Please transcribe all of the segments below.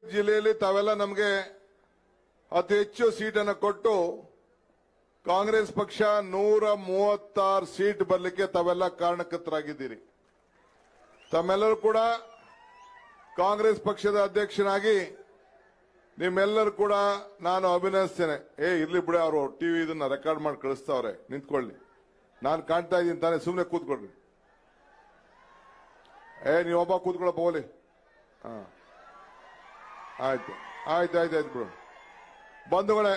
ಜಿಲ್ಲೆಯಲ್ಲಿ ತಾವೆಲ್ಲ ನಮಗೆ ಅತಿ ಹೆಚ್ಚು ಸೀಟನ್ನು ಕೊಟ್ಟು ಕಾಂಗ್ರೆಸ್ ಪಕ್ಷ 136 ಸೀಟ್ ಬರಲಿಕ್ಕೆ ತಾವೆಲ್ಲ ಕಾರಣಕರ್ತರಾಗಿದ್ದೀರಿ. ತಮ್ಮೆಲ್ಲರೂ ಕೂಡ ಕಾಂಗ್ರೆಸ್ ಪಕ್ಷದ ಅಧ್ಯಕ್ಷನಾಗಿ ನಿಮ್ಮೆಲ್ಲರೂ ಕೂಡ ನಾನು ಅಭಿನಂದಿಸ್ತೇನೆ. ಇರ್ಲಿ ಬಿಡಿ, ಅವರು ಟಿವಿ ಇದನ್ನ ರೆಕಾರ್ಡ್ ಮಾಡಿ ಕಳಿಸ್ತಾವ್ರೆ, ನಿಂತ್ಕೊಳ್ಳಿ. ನಾನು ಕಾಣ್ತಾ ಇದ್ದೀನಿ ತಾನೇ, ಸುಮ್ಮನೆ ಕೂತ್ಕೊಳ್ರಿ. ನೀವೊಬ್ಬ ಕೂತ್ಕೊಳ್ಳಪ್ಪ ಹೋಲಿ. ಆಯ್ತು ಆಯ್ತು ಆಯ್ತು ಆಯ್ತು ಬಿಡು. ಬಂಧುಗಳೇ,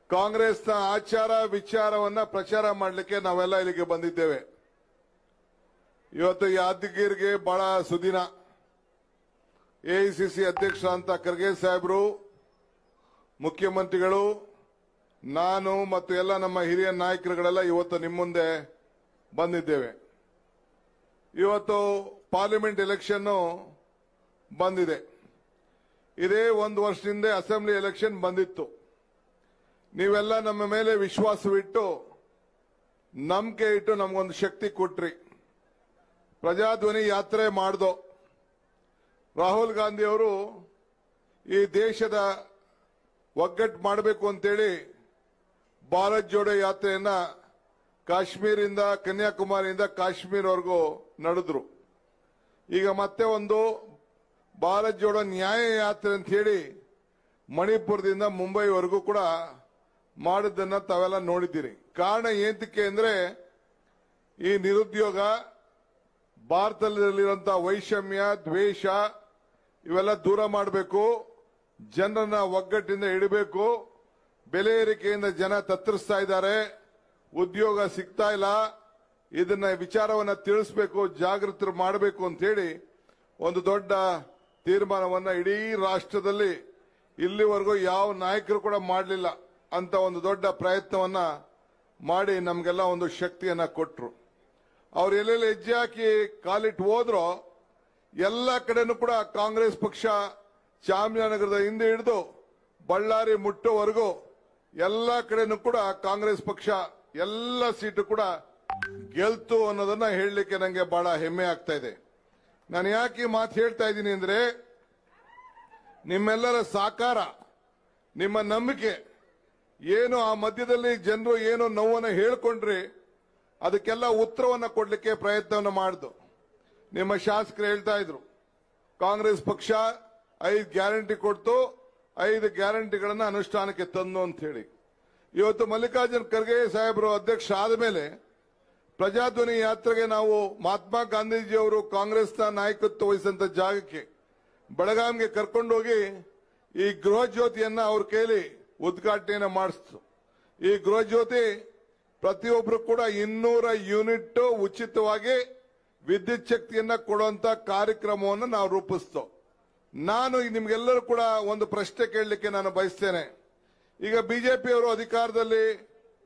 ಕಾಂಗ್ರೆಸ್ನ ಆಚಾರ ವಿಚಾರವನ್ನ ಪ್ರಚಾರ ಮಾಡಲಿಕ್ಕೆ ನಾವೆಲ್ಲ ಇಲ್ಲಿಗೆ ಬಂದಿದ್ದೇವೆ. ಇವತ್ತು ಯಾದಗಿರಿಗೆ ಬಹಳ ಸುದಿನ. ಎಐಸಿಸಿ ಅಧ್ಯಕ್ಷ ಅಂತ ಖರ್ಗೆ ಸಾಹೇಬರು, ಮುಖ್ಯಮಂತ್ರಿಗಳು, ನಾನು ಮತ್ತು ಎಲ್ಲ ನಮ್ಮ ಹಿರಿಯ ನಾಯಕರುಗಳೆಲ್ಲ ಇವತ್ತು ನಿಮ್ಮ ಮುಂದೆ ಬಂದಿದ್ದೇವೆ. ಇವತ್ತು ಪಾರ್ಲಿಮೆಂಟ್ ಎಲೆಕ್ಷನ್ ಬಂದಿದೆ. ಇದೇ ಒಂದು ವರ್ಷದಿಂದ ಅಸೆಂಬ್ಲಿ ಎಲೆಕ್ಷನ್ ಬಂದಿತ್ತು. ನೀವೆಲ್ಲ ನಮ್ಮ ಮೇಲೆ ವಿಶ್ವಾಸವಿಟ್ಟು ನಂಬಿಕೆ ಇಟ್ಟು ನಮಗೊಂದು ಶಕ್ತಿ ಕೊಟ್ರಿ. ಪ್ರಜಾಧ್ವನಿ ಯಾತ್ರೆ ಮಾಡ್ದೋ. ರಾಹುಲ್ ಗಾಂಧಿ ಅವರು ಈ ದೇಶದ ಒಗ್ಗಟ್ಟು ಮಾಡಬೇಕು ಅಂತೇಳಿ ಭಾರತ್ ಜೋಡೋ ಯಾತ್ರೆಯನ್ನ ಕಾಶ್ಮೀರಿಂದ ಕನ್ಯಾಕುಮಾರಿಯಿಂದ ಕಾಶ್ಮೀರವರೆಗೂ ನಡೆದ್ರು. ಈಗ ಮತ್ತೆ ಒಂದು ಭಾರತ್ ಜೋಡೋ ನ್ಯಾಯ ಯಾತ್ರೆ ಅಂತ ಹೇಳಿ ಮಣಿಪುರದಿಂದ ಮುಂಬೈವರೆಗೂ ಕೂಡ ಮಾಡಿದ್ದನ್ನ ತಾವೆಲ್ಲ ನೋಡಿದ್ದೀರಿ. ಕಾರಣ ಏನಕ್ಕೆ ಅಂದ್ರೆ ಈ ನಿರುದ್ಯೋಗ, ಭಾರತದಲ್ಲಿರುವಂತಹ ವೈಷಮ್ಯ, ದ್ವೇಷ ಇವೆಲ್ಲ ದೂರ ಮಾಡಬೇಕು, ಜನರನ್ನ ಒಗ್ಗಟ್ಟಿಂದ ಇಡಬೇಕು. ಬೆಲೆ ಏರಿಕೆಯಿಂದ ಜನ ತತ್ತರಿಸ್ತಾ ಇದ್ದಾರೆ, ಉದ್ಯೋಗ ಸಿಗ್ತಾ ಇಲ್ಲ. ಇದನ್ನ ವಿಚಾರವನ್ನ ತಿಳಿಸಬೇಕು, ಜಾಗೃತರು ಮಾಡಬೇಕು ಅಂತ ಹೇಳಿ ಒಂದು ದೊಡ್ಡ ತೀರ್ಮಾನವನ್ನ ಇಡೀ ರಾಷ್ಟ್ರದಲ್ಲಿ ಇಲ್ಲಿವರೆಗೂ ಯಾವ ನಾಯಕರು ಕೂಡ ಮಾಡಲಿಲ್ಲ ಅಂತ ಒಂದು ದೊಡ್ಡ ಪ್ರಯತ್ನವನ್ನ ಮಾಡಿ ನಮಗೆಲ್ಲ ಒಂದು ಶಕ್ತಿಯನ್ನ ಕೊಟ್ರು. ಅವ್ರು ಎಲ್ಲೆಲ್ಲಿ ಹೆಜ್ಜೆ ಹಾಕಿ ಕಾಲಿಟ್ಟು ಹೋದ್ರೋ ಎಲ್ಲ ಕಡೆನೂ ಕೂಡ ಕಾಂಗ್ರೆಸ್ ಪಕ್ಷ ಚಾಮರಾಜನಗರದ ಹಿಂದೆ ಹಿಡಿದು ಬಳ್ಳಾರಿ ಮುಟ್ಟೋವರೆಗೂ ಎಲ್ಲ ಕಡೆನೂ ಕೂಡ ಕಾಂಗ್ರೆಸ್ ಪಕ್ಷ ಎಲ್ಲ ಸೀಟು ಕೂಡ ಗೆಲ್ತು ಅನ್ನೋದನ್ನ ಹೇಳಲಿಕ್ಕೆ ನನಗೆ ಬಹಳ ಹೆಮ್ಮೆ ಆಗ್ತಾ ಇದೆ. ನಾನು ಯಾಕೆ ಈ ಮಾತು ಹೇಳ್ತಾ ಇದ್ದೀನಿ ಅಂದ್ರೆ, ನಿಮ್ಮೆಲ್ಲರ ಸಹಕಾರ, ನಿಮ್ಮ ನಂಬಿಕೆ ಏನು, ಆ ಮಧ್ಯದಲ್ಲಿ ಜನರು ಏನು ನೋವನ್ನು ಹೇಳ್ಕೊಂಡ್ರಿ ಅದಕ್ಕೆಲ್ಲ ಉತ್ತರವನ್ನು ಕೊಡ್ಲಿಕ್ಕೆ ಪ್ರಯತ್ನವನ್ನು ಮಾಡಿದ್ರು. ನಿಮ್ಮ ಶಾಸಕರು ಹೇಳ್ತಾ ಇದ್ರು, ಕಾಂಗ್ರೆಸ್ ಪಕ್ಷ 5 ಗ್ಯಾರಂಟಿ ಕೊಡ್ತು, 5 ಗ್ಯಾರಂಟಿಗಳನ್ನ ಅನುಷ್ಠಾನಕ್ಕೆ ತಂದು ಅಂತ ಹೇಳಿ. ಇವತ್ತು ಮಲ್ಲಿಕಾರ್ಜುನ್ ಖರ್ಗೆ ಸಾಹೇಬರು ಅಧ್ಯಕ್ಷ ಆದ ಮೇಲೆ ಪ್ರಜಾಧ್ವನಿ ಯಾತ್ರೆಗೆ ನಾವು ಮಹಾತ್ಮ ಗಾಂಧೀಜಿಯವರು ಕಾಂಗ್ರೆಸ್ನ ನಾಯಕತ್ವ ವಹಿಸಿದಂತ ಜಾಗಕ್ಕೆ ಬೆಳಗಾಂಗೆ ಕರ್ಕೊಂಡೋಗಿ ಈ ಗೃಹ ಜ್ಯೋತಿಯನ್ನ ಅವ್ರ ಕೈಲಿ ಉದ್ಘಾಟನೆಯನ್ನ ಮಾಡಿಸ್ತು. ಈ ಗೃಹ ಜ್ಯೋತಿ ಪ್ರತಿಯೊಬ್ಬರು ಕೂಡ 200 ಯೂನಿಟ್ ಉಚಿತವಾಗಿ ವಿದ್ಯುತ್ ಶಕ್ತಿಯನ್ನ ಕೊಡುವಂತ ಕಾರ್ಯಕ್ರಮವನ್ನು ನಾವು ರೂಪಿಸ್ತೋ. ನಾನು ನಿಮ್ಗೆಲ್ಲರೂ ಕೂಡ ಒಂದು ಪ್ರಶ್ನೆ ಕೇಳಲಿಕ್ಕೆ ನಾನು ಬಯಸ್ತೇನೆ. ಈಗ ಬಿಜೆಪಿಯವರು ಅಧಿಕಾರದಲ್ಲಿ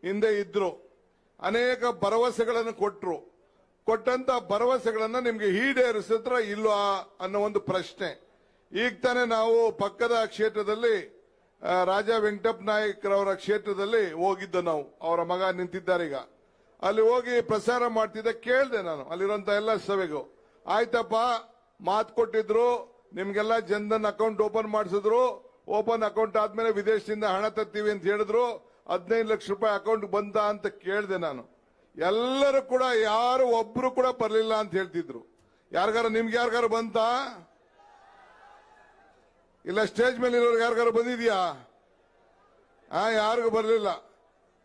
ಹಿಂದೆ ಇದ್ರು, ಅನೇಕ ಭರವಸೆಗಳನ್ನು ಕೊಟ್ಟರು. ಕೊಟ್ಟಂತ ಭರವಸೆಗಳನ್ನ ನಿಮ್ಗೆ ಈಡೇರಿಸಿದ್ರ ಇಲ್ವಾ ಅನ್ನೋ ಒಂದು ಪ್ರಶ್ನೆ. ಈಗ ತಾನೇ ನಾವು ಪಕ್ಕದ ಕ್ಷೇತ್ರದಲ್ಲಿ ರಾಜಾ ವೆಂಕಟಪ್ಪ ನಾಯಕರವರ ಕ್ಷೇತ್ರದಲ್ಲಿ ಹೋಗಿದ್ದು. ನಾವು ಅವರ ಮಗ ನಿಂತಿದ್ದಾರೆ ಈಗ. ಅಲ್ಲಿ ಹೋಗಿ ಪ್ರಸಾರ ಮಾಡ್ತಿದ್ದೆ, ಕೇಳಿದೆ ನಾನು ಅಲ್ಲಿರುವಂತ ಎಲ್ಲ ಸಭೆಗೂ. ಆಯ್ತಪ್ಪ, ಮಾತು ಕೊಟ್ಟಿದ್ರು, ನಿಮ್ಗೆಲ್ಲ ಜನಧನ್ ಅಕೌಂಟ್ ಓಪನ್ ಮಾಡಿಸಿದ್ರು. ಓಪನ್ ಅಕೌಂಟ್ ಆದ್ಮೇಲೆ ವಿದೇಶದಿಂದ ಹಣ ತರ್ತೀವಿ ಅಂತ ಹೇಳಿದ್ರು. 15 ಲಕ್ಷ ರೂಪಾಯಿ ಅಕೌಂಟ್ ಬಂತ ಅಂತ ಕೇಳಿದೆ ನಾನು. ಎಲ್ಲರೂ ಕೂಡ ಯಾರು ಒಬ್ರು ಕೂಡ ಬರಲಿಲ್ಲ ಅಂತ ಹೇಳ್ತಿದ್ರು. ನಿಮ್ಗೆ ಯಾರಿಗಾರು ಬಂತಾ? ಇಲ್ಲ ಸ್ಟೇಜ್ ಮೇಲೆ ಇರೋರ್ಗೆ ಯಾರಿಗಾರು ಬಂದಿದ್ಯಾ? ಯಾರಿಗೂ ಬರಲಿಲ್ಲ.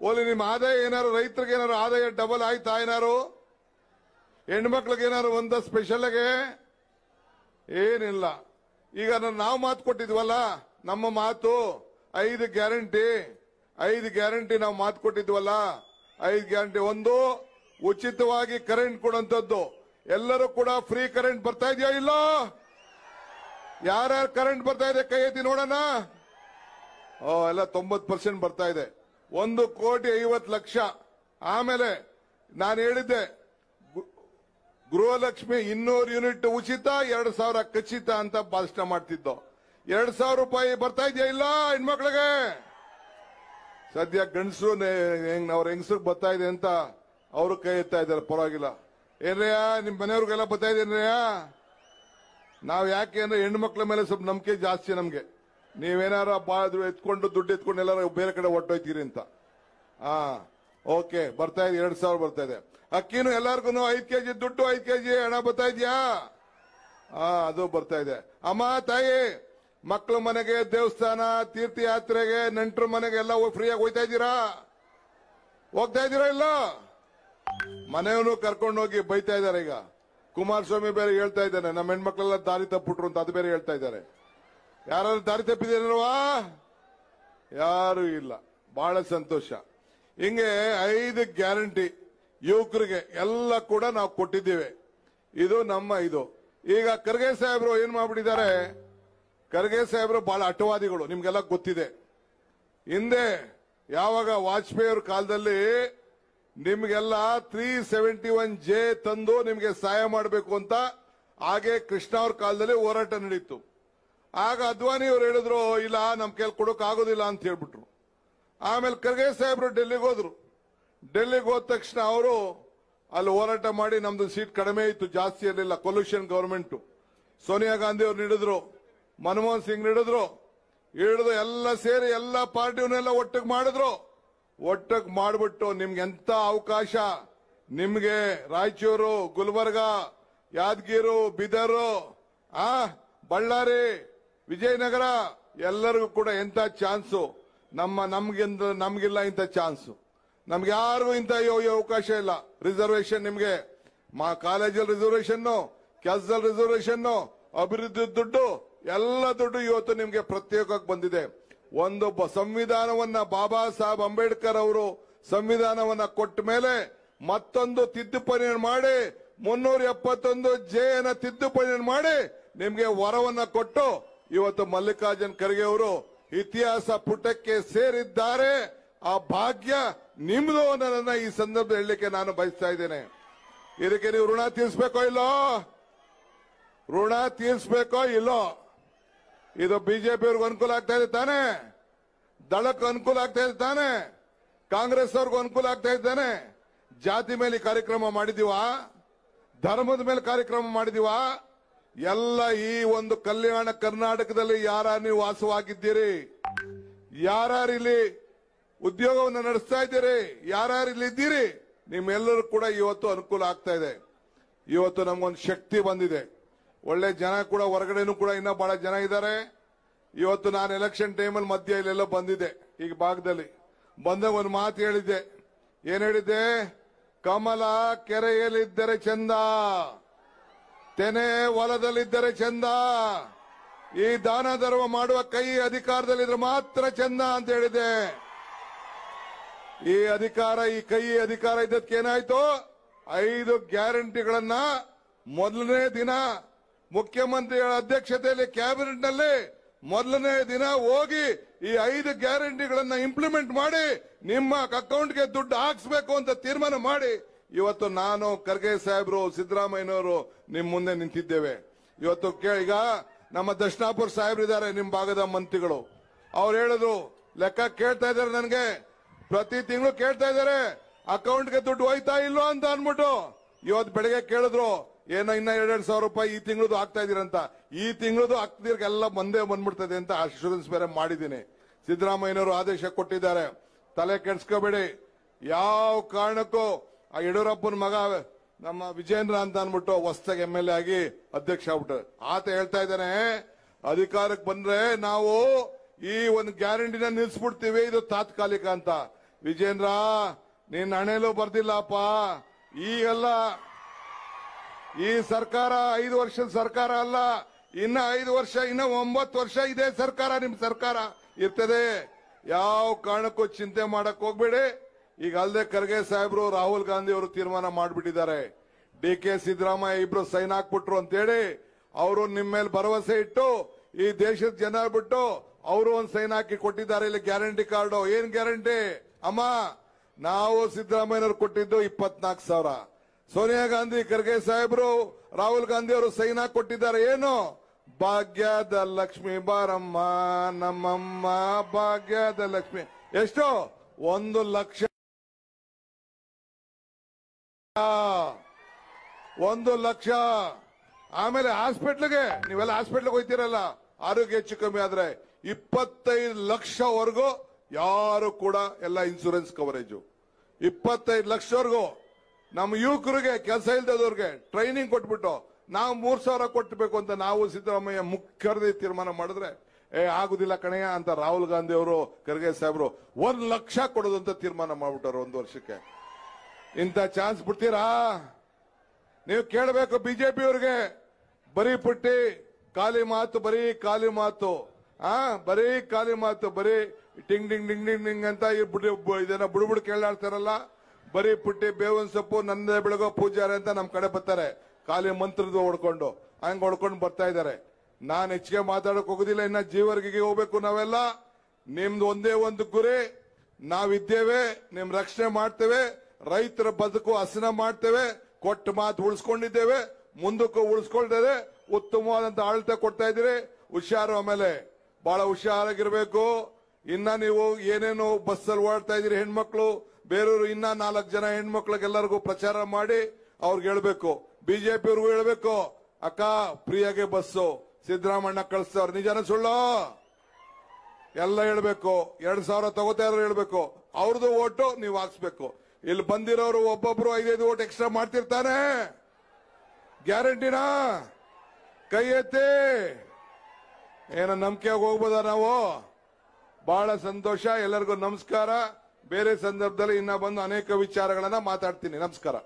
ಓಲಿ ನಿಮ್ಮ ಆದಾಯ ಏನಾರು, ರೈತರಿಗೆ ಏನಾರು ಆದಾಯ ಡಬಲ್ ಆಯ್ತಾ? ಏನಾರು ಹೆಣ್ಮಕ್ಳಿಗೆ ಏನಾರು ಒಂದ ಸ್ಪೆಷಲ್ ಆಗಿ ಏನಿಲ್ಲ. ಈಗ ನಾವು ಮಾತು ಕೊಟ್ಟಿದ್ವಲ್ಲ, ನಮ್ಮ ಮಾತು 5 ಗ್ಯಾರಂಟಿ ನಾವು ಮಾತು ಕೊಟ್ಟಿದ್ವಲ್ಲ. 5 ಗ್ಯಾರಂಟಿ, ಒಂದು ಉಚಿತವಾಗಿ ಕರೆಂಟ್ ಕೊಡುವಂತದ್ದು. ಎಲ್ಲರೂ ಕೂಡ ಫ್ರೀ ಕರೆಂಟ್ ಬರ್ತಾ ಇದೆಯಾ? ಇಲ್ಲ. ಯಾರ್ಯಾರು ಕರೆಂಟ್ ಬರ್ತಾ ಇದೆ ಕೈ ಎತ್ತಿ ನೋಡೋಣ. ಎಲ್ಲ 90% ಬರ್ತಾ ಇದೆ. 1,50,00,000. ಆಮೇಲೆ ನಾನು ಹೇಳಿದ್ದೆ, ಗೃಹಲಕ್ಷ್ಮಿ 200 ಯೂನಿಟ್ ಉಚಿತ, 2,000 ಖಚಿತ ಅಂತ ಭಾಷಣ ಮಾಡ್ತಿದ್ದೋ. 2,000 ರೂಪಾಯಿ ಬರ್ತಾ ಇದೆಯಾ? ಇಲ್ಲ ಹೆಣ್ಮಕ್ಳಿಗೆ. ಸದ್ಯ ಗಂಡಸರು ಅವ್ರ ಹೆಂಗಸರು ಬರ್ತಾ ಇದೆ ಅಂತ ಅವರು ಕೈ ಎತ್ತಾ ಇದ್ದಾರೆ, ಪರವಾಗಿಲ್ಲ. ಏನ್ರಯ್ಯ, ನಿಮ್ ಮನೆಯವ್ರಿಗೆಲ್ಲ ಬರ್ತಾ ಇದೆ ಏನ್ರಯ್ಯ? ನಾವ್ ಯಾಕೆ ಅಂದ್ರೆ ಹೆಣ್ಣು ಮಕ್ಕಳ ಮೇಲೆ ಸ್ವಲ್ಪ ನಂಬಿಕೆ ಜಾಸ್ತಿ ನಮ್ಗೆ. ನೀವೇನಾರ ಎತ್ಕೊಂಡು ದುಡ್ಡು ಎತ್ಕೊಂಡು ಎಲ್ಲಾರು ಬೇರೆ ಕಡೆ ಹೊಟ್ಟೋಯ್ತೀರಿ ಅಂತ. ಓಕೆ, ಬರ್ತಾ ಇದೆ 2,000 ಬರ್ತಾ ಇದೆ. ಅಕ್ಕಿನೂ ಎಲ್ಲಾರ್ಗು 5 ಕೆಜಿ ದುಡ್ಡು 5 ಕೆಜಿ ಹಣ ಬರ್ತಾ ಇದೆಯಾ? ಅದು ಬರ್ತಾ ಇದೆ. ಅಮ್ಮ ತಾಯಿ, ಮಕ್ಕಳ ಮನೆಗೆ, ದೇವಸ್ಥಾನ, ತೀರ್ಥಯಾತ್ರೆಗೆ, ನೆಂಟರ ಮನೆಗೆ ಎಲ್ಲ ಫ್ರೀಯಾಗಿ ಹೋಗ್ತಾ ಇದ್ದೀರಾ? ಹೋಗ್ತಾ ಇದ್ದೀರಾ? ಇಲ್ಲ, ಮನೆಯವನು ಕರ್ಕೊಂಡು ಹೋಗಿ ಬೈತಾ ಇದ್ದಾರೆ. ಈಗ ಕುಮಾರಸ್ವಾಮಿ ಬೇರೆ ಹೇಳ್ತಾ ಇದ್ದಾನೆ, ನಮ್ಮ ಹೆಣ್ಮಕ್ಳೆಲ್ಲ ದಾರಿ ತಪ್ಪಿಟ್ರು ಅಂತ. ಅದು ಬೇರೆ ಹೇಳ್ತಾ ಇದ್ದಾರೆ. ಯಾರು ದಾರಿ ತಪ್ಪಿದ್ದೀರಲ್ವಾ? ಯಾರು ಇಲ್ಲ. ಬಹಳ ಸಂತೋಷ. ಹಿಂಗೆ 5 ಗ್ಯಾರಂಟಿ ಯುವಕರಿಗೆ ಎಲ್ಲ ಕೂಡ ನಾವು ಕೊಟ್ಟಿದ್ದೇವೆ. ಇದು ನಮ್ಮ ಇದು. ಈಗ ಖರ್ಗೆ ಸಾಹೇಬರು ಏನ್ ಮಾಡ್ಬಿಟ್ಟಿದ್ದಾರೆ? ಖರ್ಗೆ ಸಾಹೇಬರು ಬಹಳ ಅಟವಾದಿಗಳು, ನಿಮ್ಗೆಲ್ಲ ಗೊತ್ತಿದೆ. ಹಿಂದೆ ಯಾವಾಗ ವಾಜಪೇಯಿ ಅವ್ರ ಕಾಲದಲ್ಲಿ ನಿಮ್ಗೆಲ್ಲ 371J ತಂದು ನಿಮ್ಗೆ ಸಹಾಯ ಮಾಡಬೇಕು ಅಂತ, ಹಾಗೆ ಕೃಷ್ಣ ಅವ್ರ ಕಾಲದಲ್ಲಿ ಹೋರಾಟ ನಡೀತು. ಆಗ ಅದ್ವಾನಿ ಅವ್ರು ಹೇಳಿದ್ರು, ಇಲ್ಲ ನಮ್ ಕೈಲಿ ಕೊಡೋಕ್ ಆಗೋದಿಲ್ಲ ಅಂತ ಹೇಳ್ಬಿಟ್ರು. ಆಮೇಲೆ ಖರ್ಗೆ ಸಾಹೇಬರು ಡೆಲ್ಲಿಗೆ ಹೋದ್ರು. ಡೆಲ್ಲಿಗೆ ಹೋದ ತಕ್ಷಣ ಅವರು ಅಲ್ಲಿ ಹೋರಾಟ ಮಾಡಿ ನಮ್ದು ಸೀಟ್ ಕಡಿಮೆ ಇತ್ತು, ಜಾಸ್ತಿ ಇರಲಿಲ್ಲ. Collusion government. ಸೋನಿಯಾ ಗಾಂಧಿ ಅವ್ರು ನೀಡಿದ್ರು, ಮನಮೋಹನ್ ಸಿಂಗ್ ನೀಡಿದ್ರು. ಹಿಡಿದು ಎಲ್ಲ ಸೇರಿ ಎಲ್ಲ ಪಾರ್ಟಿವನ್ನೆಲ್ಲ ಒಟ್ಟಿಗೆ ಮಾಡಿದ್ರು. ಒಟ್ಟಿಗೆ ಮಾಡಿಬಿಟ್ಟು ನಿಮ್ಗೆ ಎಂತ ಅವಕಾಶ, ನಿಮ್ಗೆ ರಾಯಚೂರು, ಗುಲ್ಬರ್ಗ, ಯಾದಗಿರಿ, ಬೀದರು, ಬಳ್ಳಾರಿ, ವಿಜಯನಗರ ಎಲ್ಲರಿಗೂ ಕೂಡ ಎಂತ ಚಾನ್ಸು. ನಮ್ಗಿಲ್ಲ ಇಂಥ ಚಾನ್ಸು. ನಮ್ಗೆ ಯಾರಿಗೂ ಇಂಥ ಅವಕಾಶ ಇಲ್ಲ. ರಿಸರ್ವೇಶನ್ ನಿಮ್ಗೆ ಕಾಲೇಜಲ್ಲಿ ರಿಸರ್ವೇಶನ್, ಕೆಲಸದಲ್ಲಿ ರಿಸರ್ವೇಶನ್, ಅಭಿವೃದ್ಧಿ ದುಡ್ಡು, ಎಲ್ಲ ದುಡ್ಡು ಇವತ್ತು ನಿಮ್ಗೆ ಪ್ರತ್ಯೇಕವಾಗಿ ಬಂದಿದೆ. ಒಂದು ಸಂವಿಧಾನವನ್ನ ಬಾಬಾ ಸಾಹೇಬ್ ಅಂಬೇಡ್ಕರ್ ಅವರು ಸಂವಿಧಾನವನ್ನ ಕೊಟ್ಟ ಮೇಲೆ ಮತ್ತೊಂದು ತಿದ್ದುಪಡಿ ಮಾಡಿ 371J ತಿದ್ದುಪಡಿ ಮಾಡಿ ನಿಮ್ಗೆ ವರವನ್ನ ಕೊಟ್ಟು ಇವತ್ತು ಮಲ್ಲಿಕಾರ್ಜುನ್ ಖರ್ಗೆ ಅವರು ಇತಿಹಾಸ ಪುಟಕ್ಕೆ ಸೇರಿದ್ದಾರೆ. ಆ ಭಾಗ್ಯ ನಿಮ್ದು ಅನ್ನೋದನ್ನ ಈ ಸಂದರ್ಭದಲ್ಲಿ ಹೇಳಲಿಕ್ಕೆ ನಾನು ಬಯಸ್ತಾ ಇದ್ದೇನೆ. ಇದಕ್ಕೆ ನೀವು ಋಣ ತೀರಿಸಬೇಕೋ ಇಲ್ಲೋ? ಋಣ ತೀರಿಸಬೇಕೋ ಇಲ್ಲೋ? ಇದು ಬಿಜೆಪಿ ಅವ್ರಿಗೂ ಅನುಕೂಲ ಆಗ್ತಾ ಇದೆ ತಾನೆ? ದಳಕ್ಕೆ ಅನುಕೂಲ ಆಗ್ತಾ ಇದೆ ತಾನೆ? ಕಾಂಗ್ರೆಸ್ ಅವ್ರಿಗೂ ಅನುಕೂಲ ಆಗ್ತಾ ಇದ್ದಾನೆ? ಜಾತಿ ಮೇಲೆ ಕಾರ್ಯಕ್ರಮ ಮಾಡಿದೀವಾ? ಧರ್ಮದ ಮೇಲೆ ಕಾರ್ಯಕ್ರಮ ಮಾಡಿದೀವಾ? ಎಲ್ಲ ಈ ಒಂದು ಕಲ್ಯಾಣ ಕರ್ನಾಟಕದಲ್ಲಿ ಯಾರು ನೀವು ವಾಸವಾಗಿದ್ದೀರಿ, ಯಾರು ಇಲ್ಲಿ ಉದ್ಯೋಗವನ್ನು ನಡೆಸ್ತಾ ಇದ್ದೀರಿ, ಯಾರು ಇಲ್ಲಿ ಇದ್ದೀರಿ, ನಿಮ್ಮೆಲ್ಲರೂ ಕೂಡ ಇವತ್ತು ಅನುಕೂಲ ಆಗ್ತಾ ಇದೆ. ಇವತ್ತು ನಮ್ಗೊಂದು ಶಕ್ತಿ ಬಂದಿದೆ. ಒಳ್ಳೆ ಜನ ಕೂಡ ಹೊರಗಡೆನೂ ಕೂಡ ಇನ್ನೂ ಬಹಳ ಜನ ಇದ್ದಾರೆ. ಇವತ್ತು ನಾನು ಎಲೆಕ್ಷನ್ ಟೈಮಲ್ಲಿ ಮಧ್ಯ ಇಲ್ಲೆಲ್ಲ ಬಂದಿದ್ದೆ. ಈಗ ಭಾಗದಲ್ಲಿ ಬಂದಾಗ ಒಂದು ಮಾತು ಹೇಳಿದ್ದೆ. ಏನ್ ಹೇಳಿದ್ದೆ? ಕಮಲ ಕೆರೆಯಲ್ಲಿದ್ದರೆ ಚಂದ, ತೆನೆ ಹೊಲದಲ್ಲಿದ್ದರೆ ಚಂದ, ಈ ದಾನ ಧರ್ಮ ಮಾಡುವ ಕೈ ಅಧಿಕಾರದಲ್ಲಿದ್ರೆ ಮಾತ್ರ ಚಂದ ಅಂತ ಹೇಳಿದೆ. ಈ ಅಧಿಕಾರ, ಈ ಕೈ ಅಧಿಕಾರ ಇದ್ದಕ್ಕೇನಾಯ್ತು? 5 ಗ್ಯಾರಂಟಿಗಳನ್ನ ಮೊದಲನೇ ದಿನ ಮುಖ್ಯಮಂತ್ರಿಗಳ ಅಧ್ಯಕ್ಷತೆಯಲ್ಲಿ ಕ್ಯಾಬಿನೆಟ್ ನಲ್ಲಿ ಮೊದಲನೇ ದಿನ ಹೋಗಿ ಈ 5 ಗ್ಯಾರಂಟಿಗಳನ್ನ ಇಂಪ್ಲಿಮೆಂಟ್ ಮಾಡಿ ನಿಮ್ಮ ಅಕೌಂಟ್ಗೆ ದುಡ್ಡು ಹಾಕ್ಸ್ಬೇಕು ಅಂತ ತೀರ್ಮಾನ ಮಾಡಿ ಇವತ್ತು ನಾನು, ಖರ್ಗೆ ಸಾಹೇಬ್ರು, ಸಿದ್ದರಾಮಯ್ಯನವರು ನಿಮ್ ಮುಂದೆ ನಿಂತಿದ್ದೇವೆ. ಇವತ್ತು ಈಗ ನಮ್ಮ ದರ್ಶನಾಪುರ ಸಾಹೇಬ್ರಿದ್ದಾರೆ, ನಿಮ್ ಭಾಗದ ಮಂತ್ರಿಗಳು. ಅವ್ರು ಹೇಳಿದ್ರು, ಲೆಕ್ಕ ಕೇಳ್ತಾ ಇದಾರೆ ನನಗೆ, ಪ್ರತಿ ತಿಂಗಳು ಕೇಳ್ತಾ ಇದಾರೆ, ಅಕೌಂಟ್ಗೆ ದುಡ್ಡು ಹೋಯ್ತಾ ಇಲ್ಲೋ ಅಂತ ಅನ್ಬಿಟ್ಟು. ಇವತ್ತು ಬೆಳಗ್ಗೆ ಕೇಳಿದ್ರು, ಏನೋ ಇನ್ನ 2,000 ರೂಪಾಯಿ ಈ ತಿಂಗಳದು ಹಾಕ್ತಾ ಇದೀರಂತ. ಈ ತಿಂಗಳದು ಹಾಕ್ತಿರ್ಗೆಲ್ಲ ಬಂದೇ ಬಂದ್ಬಿಡ್ತದೆ ಅಂತ ಅಶ್ಯೂರೆನ್ಸ್ ಬೇರೆ ಮಾಡಿದ್ದೀನಿ. ಸಿದ್ದರಾಮಯ್ಯನವರು ಆದೇಶ ಕೊಟ್ಟಿದ್ದಾರೆ, ತಲೆ ಕೆಡ್ಸ್ಕೋಬೇಡಿ. ಯಾವ ಕಾರಣಕ್ಕೂ ಆ ಯಡಿಯೂರಪ್ಪನ ಮಗ ನಮ್ಮ ವಿಜೇಂದ್ರ ಅಂತ ಅನ್ಬಿಟ್ಟು ಹೊಸದಾಗಿ MLA ಆಗಿ ಅಧ್ಯಕ್ಷ ಆಗ್ಬಿಟ್ಟು ಆತ ಹೇಳ್ತಾ ಇದ್ದಾನೆ, ಅಧಿಕಾರಕ್ಕೆ ಬಂದ್ರೆ ನಾವು ಈ ಒಂದು ಗ್ಯಾರಂಟಿನ ನಿಲ್ಸ್ಬಿಡ್ತೀವಿ, ಇದು ತಾತ್ಕಾಲಿಕ ಅಂತ. ವಿಜೇಂದ್ರ, ನೀನ್ ಹಣೆಲೂ ಬರ್ದಿಲ್ಲಪ್ಪ. ಈಗೆಲ್ಲ ಈ ಸರ್ಕಾರ 5 ವರ್ಷದ ಸರ್ಕಾರ ಅಲ್ಲ, ಇನ್ನ 5 ವರ್ಷ, ಇನ್ನ 9 ವರ್ಷ ಇದೇ ಸರ್ಕಾರ, ನಿಮ್ ಸರ್ಕಾರ ಇರ್ತದೆ. ಯಾವ ಕಾರಣಕ್ಕೂ ಚಿಂತೆ ಮಾಡಕ್ ಹೋಗ್ಬೇಡಿ. ಈಗ ಅಲ್ಲದೆ ಖರ್ಗೆ ಸಾಹೇಬ್ರು, ರಾಹುಲ್ ಗಾಂಧಿ ಅವರು ತೀರ್ಮಾನ ಮಾಡಿಬಿಟ್ಟಿದ್ದಾರೆ. DK ಸಿದ್ದರಾಮಯ್ಯ ಇಬ್ರು ಸೈನ್ ಹಾಕ್ಬಿಟ್ರು ಅಂತೇಳಿ ಅವರು ನಿಮ್ಮ ಮೇಲೆ ಭರವಸೆ ಇಟ್ಟು ಈ ದೇಶದ ಜನ ಬಿಟ್ಟು ಅವರು ಒಂದು ಸೈನ್ ಹಾಕಿ ಕೊಟ್ಟಿದ್ದಾರೆ. ಇಲ್ಲಿ ಗ್ಯಾರಂಟಿ ಕಾರ್ಡು. ಏನ್ ಗ್ಯಾರಂಟಿ ಅಮ್ಮ? ನಾವು ಸಿದ್ದರಾಮಯ್ಯನವರು ಕೊಟ್ಟಿದ್ದು 24,000. ಸೋನಿಯಾ ಗಾಂಧಿ, ಖರ್ಗೆ ಸಾಹೇಬ್ರು, ರಾಹುಲ್ ಗಾಂಧಿ ಅವರು ಸೈನ್ ಹಾಕಿ ಕೊಟ್ಟಿದ್ದಾರೆ. ಏನು? ಭಾಗ್ಯದ ಲಕ್ಷ್ಮಿ ಬಾರಮ್ಮ ನಮ್ಮಮ್ಮ, ಭಾಗ್ಯದ ಲಕ್ಷ್ಮಿ. ಎಷ್ಟು? 1 ಲಕ್ಷ. 1 ಲಕ್ಷ ಆಮೇಲೆ ಹಾಸ್ಪಿಟ್ಲ್ಗೆ ನೀವೆಲ್ಲ ಹಾಸ್ಪಿಟ್ಲ್ಗೆ ಹೋಗ್ತೀರಲ್ಲ, ಆರೋಗ್ಯ ಹೆಚ್ಚು ಕಮ್ಮಿ ಆದ್ರೆ 25 ಲಕ್ಷವರೆಗೂ ಯಾರು ಕೂಡ ಎಲ್ಲ ಇನ್ಸೂರೆನ್ಸ್ ಕವರೇಜು. 25 ಲಕ್ಷವರೆಗೂ ನಮ್ಮ ಯುವಕರಿಗೆ, ಕೆಲಸ ಇಲ್ದದವ್ರಿಗೆ ಟ್ರೈನಿಂಗ್ ಕೊಟ್ಬಿಟ್ಟು ನಾವು 3,000 ಕೊಟ್ಟಬೇಕು ಅಂತ ನಾವು ಸಿದ್ದರಾಮಯ್ಯ ಮುಖ್ಯರದೇ ತೀರ್ಮಾನ ಮಾಡಿದ್ರೆ, ಆಗುದಿಲ್ಲ ಕಣಯ್ಯ ಅಂತ ರಾಹುಲ್ ಗಾಂಧಿ ಅವರು, ಖರ್ಗೆ ಸಾಹೇಬ್ರು 1 ಲಕ್ಷ ಕೊಡೋದು ಅಂತ ತೀರ್ಮಾನ ಮಾಡ್ಬಿಟ್ಟಾರ 1 ವರ್ಷಕ್ಕೆ. ಇಂಥ ಚಾನ್ಸ್ ಬಿಡ್ತೀರಾ? ನೀವು ಕೇಳಬೇಕು ಬಿಜೆಪಿ ಅವ್ರಿಗೆ. ಬರೀ ಪುಟ್ಟಿ ಖಾಲಿ ಮಾತು, ಬರೀ ಖಾಲಿ ಮಾತು, ಬರೀ ಖಾಲಿ ಮಾತು, ಬರೀ ಟಿಂಗ್ ಟಿಂಗ್ ಟಿಂಗ್ ಟಿಂಗ್ ಟಿಂಗ್ ಅಂತ ಇದನ್ನ ಬುಡ್ಬುಡ್ ಕೇಳಾಡ್ತಾರಲ್ಲ. ಬರೀ ಪುಟ್ಟಿ ಬೇವಿನ ಸೊಪ್ಪು ನಂದೇ ಬೆಳಗೋ ಪೂಜಾರಿ ಅಂತ ನಮ್ ಕಡೆ ಬರ್ತಾರೆ, ಖಾಲಿ ಮಂತ್ರದ ಹೊಡ್ಕೊಂಡು ಹಂಗ ಹೊಡ್ಕೊಂಡು ಬರ್ತಾ ಇದಾರೆ. ನಾನ್ ಹೆಚ್ಚಿಗೆ ಮಾತಾಡಕ್ ಹೋಗುದಿಲ್ಲ. ಇನ್ನ ಜೀವರ್ಗಿಗೆ ಹೋಗ್ಬೇಕು ನಾವೆಲ್ಲ. ನಿಮ್ದು ಒಂದೇ ಒಂದು ಗುರಿ, ನಾವಿದ್ದೇವೆ, ನಿಮ್ ರಕ್ಷಣೆ ಮಾಡ್ತೇವೆ, ರೈತರ ಬದುಕು ಹಸನ ಮಾಡ್ತೇವೆ, ಕೊಟ್ಟ ಮಾತು ಉಳಿಸ್ಕೊಂಡಿದ್ದೇವೆ, ಮುಂದಕ್ಕೂ ಉಳಿಸ್ಕೊಳ್ತೇವೆ. ಉತ್ತಮವಾದಂತ ಆಡಳಿತ ಕೊಡ್ತಾ ಇದ್ದೀರಿ, ಹುಷಾರು. ಆಮೇಲೆ ಬಹಳ ಹುಷಾರಾಗಿರ್ಬೇಕು. ಇನ್ನ ನೀವು ಏನೇನು ಬಸ್ಸಲ್ಲಿ ಓಡಾಡ್ತಾ ಇದೀರಿ ಹೆಣ್ಮಕ್ಳು, ಬೇರೆಯವರು ಇನ್ನ 4 ಜನ ಹೆಣ್ಮಕ್ಳಿಗೆಲ್ಲರಿಗೂ ಪ್ರಚಾರ ಮಾಡಿ ಅವ್ರಿಗೆ ಹೇಳ್ಬೇಕು, ಬಿಜೆಪಿ ಅವ್ರಿಗೂ ಹೇಳ್ಬೇಕು, ಅಕ್ಕ ಫ್ರೀಯಾಗೆ ಬಸ್ಸು ಸಿದ್ದರಾಮಣ್ಣ ಕಳಿಸ್ತವ್ರು, ನಿಜಾನ ಸುಳ್ಳು ಎಲ್ಲ ಹೇಳ್ಬೇಕು. 2,000 ತಗೋತಾ ಇದ್ರು ಹೇಳ್ಬೇಕು, ಅವ್ರದ್ದು ಓಟು ನೀವು ಹಾಕ್ಸ್ಬೇಕು. ಇಲ್ಲಿ ಬಂದಿರೋರು ಒಬ್ಬೊಬ್ರು 5-5 ಓಟ್ ಎಕ್ಸ್ಟ್ರಾ ಮಾಡ್ತಿರ್ತಾನೆ, ಗ್ಯಾರಂಟಿನಾ? ಕೈ ಎತ್ತಿ. ಏನೋ ನಂಬಿಕೆಯಾಗಿ ಹೋಗ್ಬೋದ ನಾವು? ಬಹಳ ಸಂತೋಷ. ಎಲ್ಲರಿಗೂ ನಮಸ್ಕಾರ. ಬೇರೆ ಸಂದರ್ಭದಲ್ಲಿ ಇನ್ನ ಬಂದು ಅನೇಕ ವಿಚಾರಗಳನ್ನ ಮಾತಾಡ್ತೀನಿ. ನಮಸ್ಕಾರ.